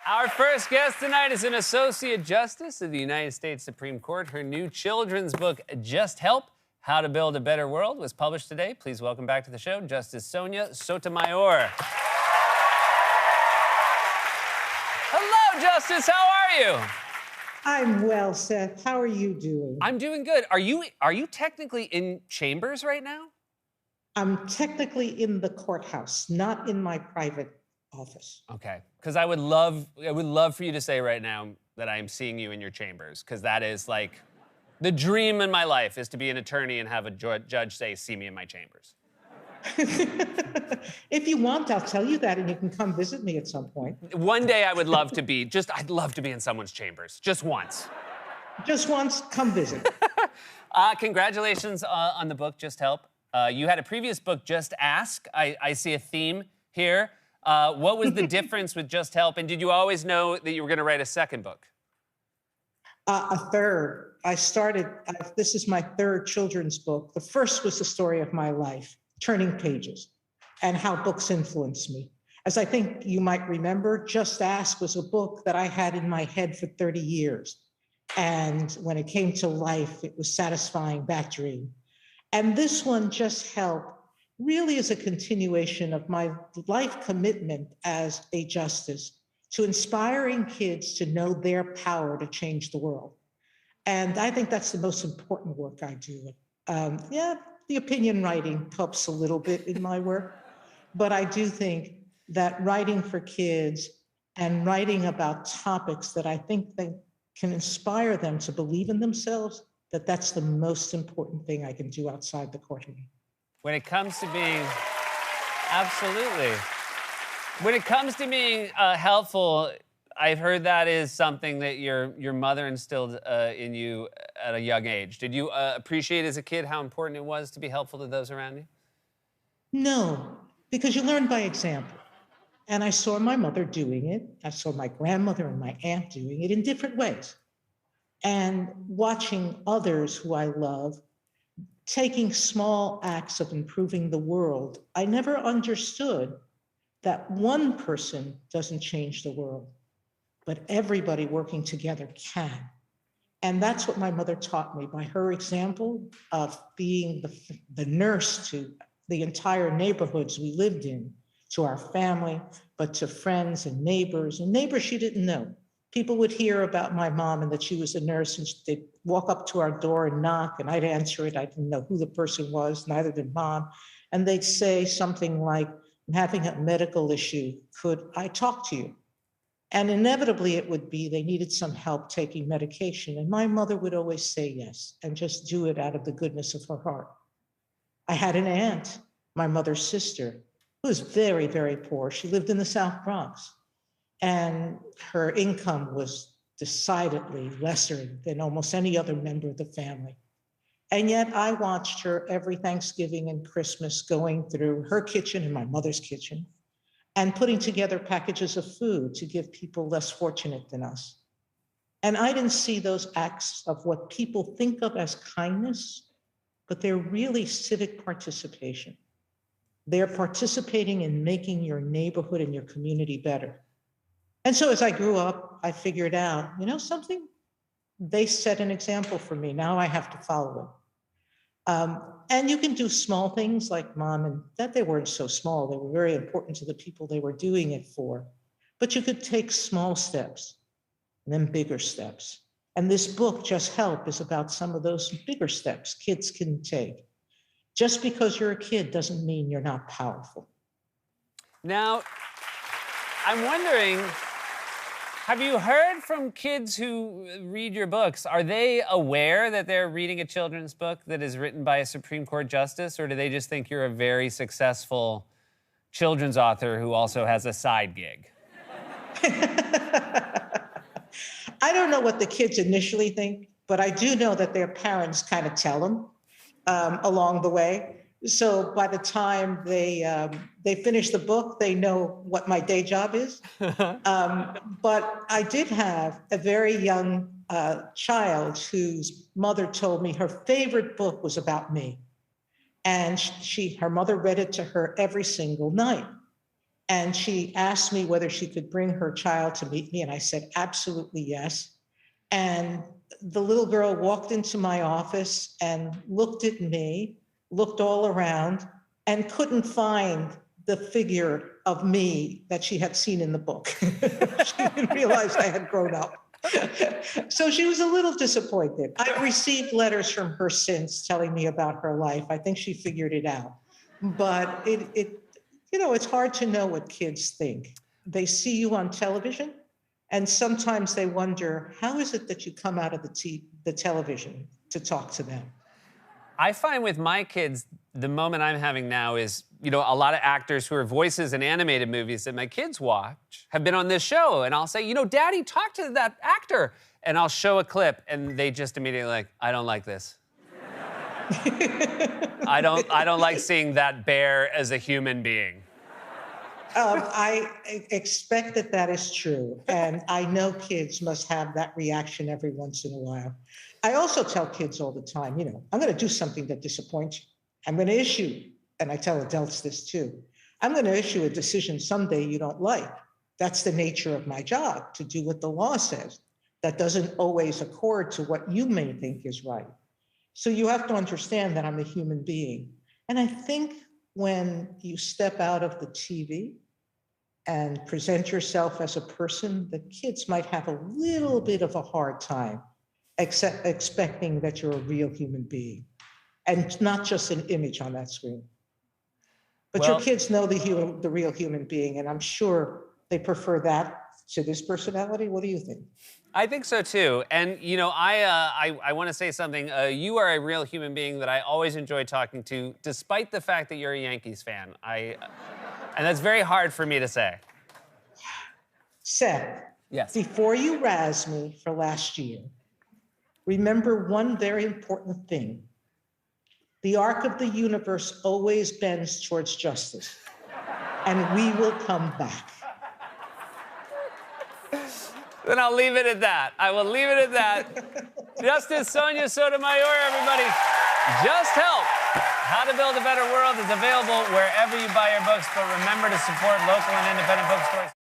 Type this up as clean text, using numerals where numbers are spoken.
Our first guest tonight is an Associate Justice of the United States Supreme Court. Her new children's book, Just Help: How to Build a Better World, was published today. Please welcome back to the show, Justice Sonia Sotomayor. Hello, Justice. How are you? I'm well, Seth. How are you doing? I'm doing good. Are you technically in chambers right now? I'm technically in the courthouse, not in my private office. Okay, because I would love for you to say right now that I am seeing you in your chambers, because that is like the dream in my life, is to be an attorney and have a judge say, "See me in my chambers." If you want, I'll tell you that, and you can come visit me at some point. One day I would love to be, I'd love to be in someone's chambers, just once. Just once, come visit. Congratulations on the book, Just Help. You had a previous book, Just Ask. I see a theme here. What was the difference with Just Help, and did you always know that you were going to write a second book? A third. I started, this is my third children's book. The first was the story of my life, Turning Pages, and how books influenced me. As I think you might remember, Just Ask was a book that I had in my head for 30 years. And when it came to life, it was satisfying that dream. And this one, Just Help, really is a continuation of my life commitment as a justice to inspiring kids to know their power to change the world. And I think that's the most important work I do. The opinion writing helps a little bit in my work, but I do think that writing for kids and writing about topics that I think they can inspire them to believe in themselves, that's the most important thing I can do outside the courtroom. When it comes to being, absolutely. When it comes to being helpful, I've heard that is something that your mother instilled in you at a young age. Did you appreciate as a kid how important it was to be helpful to those around you? No, because you learn by example. And I saw my mother doing it. I saw my grandmother and my aunt doing it in different ways. And watching others who I love taking small acts of improving the world, I never understood that one person doesn't change the world, but everybody working together can. And that's what my mother taught me by her example of being the nurse to the entire neighborhoods we lived in, to our family, but to friends and neighbors she didn't know. People would hear about my mom and that she was a nurse, and they'd walk up to our door and knock, and I'd answer it. I didn't know who the person was, neither did mom. And they'd say something like, "I'm having a medical issue. Could I talk to you?" And inevitably it would be they needed some help taking medication. And my mother would always say yes, and just do it out of the goodness of her heart. I had an aunt, my mother's sister, who was very, very poor. She lived in the South Bronx. And her income was decidedly lesser than almost any other member of the family. And yet I watched her every Thanksgiving and Christmas going through her kitchen and my mother's kitchen and putting together packages of food to give people less fortunate than us. And I didn't see those acts of what people think of as kindness, but they're really civic participation. They're participating in making your neighborhood and your community better. And so as I grew up, I figured out, something? They set an example for me. Now I have to follow it. And you can do small things like mom, and that they weren't so small. They were very important to the people they were doing it for. But you could take small steps and then bigger steps. And this book, Just Help, is about some of those bigger steps kids can take. Just because you're a kid doesn't mean you're not powerful. Now, I'm wondering, have you heard from kids who read your books? Are they aware that they're reading a children's book that is written by a Supreme Court justice, or do they just think you're a very successful children's author who also has a side gig? I don't know what the kids initially think, but I do know that their parents kind of tell them along the way. So by the time they finish the book, they know what my day job is. But I did have a very young child whose mother told me her favorite book was about me. And her mother read it to her every single night. And she asked me whether she could bring her child to meet me, and I said, absolutely yes. And the little girl walked into my office and looked at me, looked all around, and couldn't find the figure of me that she had seen in the book. She didn't realize I had grown up. So she was a little disappointed. I've received letters from her since telling me about her life. I think she figured it out. But it's hard to know what kids think. They see you on television, and sometimes they wonder, how is it that you come out of the television to talk to them? I find with my kids, the moment I'm having now is, a lot of actors who are voices in animated movies that my kids watch have been on this show. And I'll say, Daddy, talk to that actor. And I'll show a clip, and they just immediately like, I don't like this. I don't like seeing that bear as a human being. I expect that is true. And I know kids must have that reaction every once in a while. I also tell kids all the time, I'm going to do something that disappoints you. I'm going to issue, and I tell adults this too, I'm going to issue a decision someday you don't like. That's the nature of my job, to do what the law says. That doesn't always accord to what you may think is right. So you have to understand that I'm a human being. And I think when you step out of the TV and present yourself as a person, the kids might have a little bit of a hard time expecting that you're a real human being and not just an image on that screen. But your kids know the real human being, and I'm sure they prefer that to this personality. What do you think? I think so too. And I want to say something. You are a real human being that I always enjoy talking to, despite the fact that you're a Yankees fan. And that's very hard for me to say. Seth, yes. Before you razz me for last year, remember one very important thing. The arc of the universe always bends towards justice, and we will come back. Then I'll leave it at that. I will leave it at that. Justice Sonia Sotomayor, everybody. Just Help. How to Build a Better World is available wherever you buy your books, but remember to support local and independent bookstores.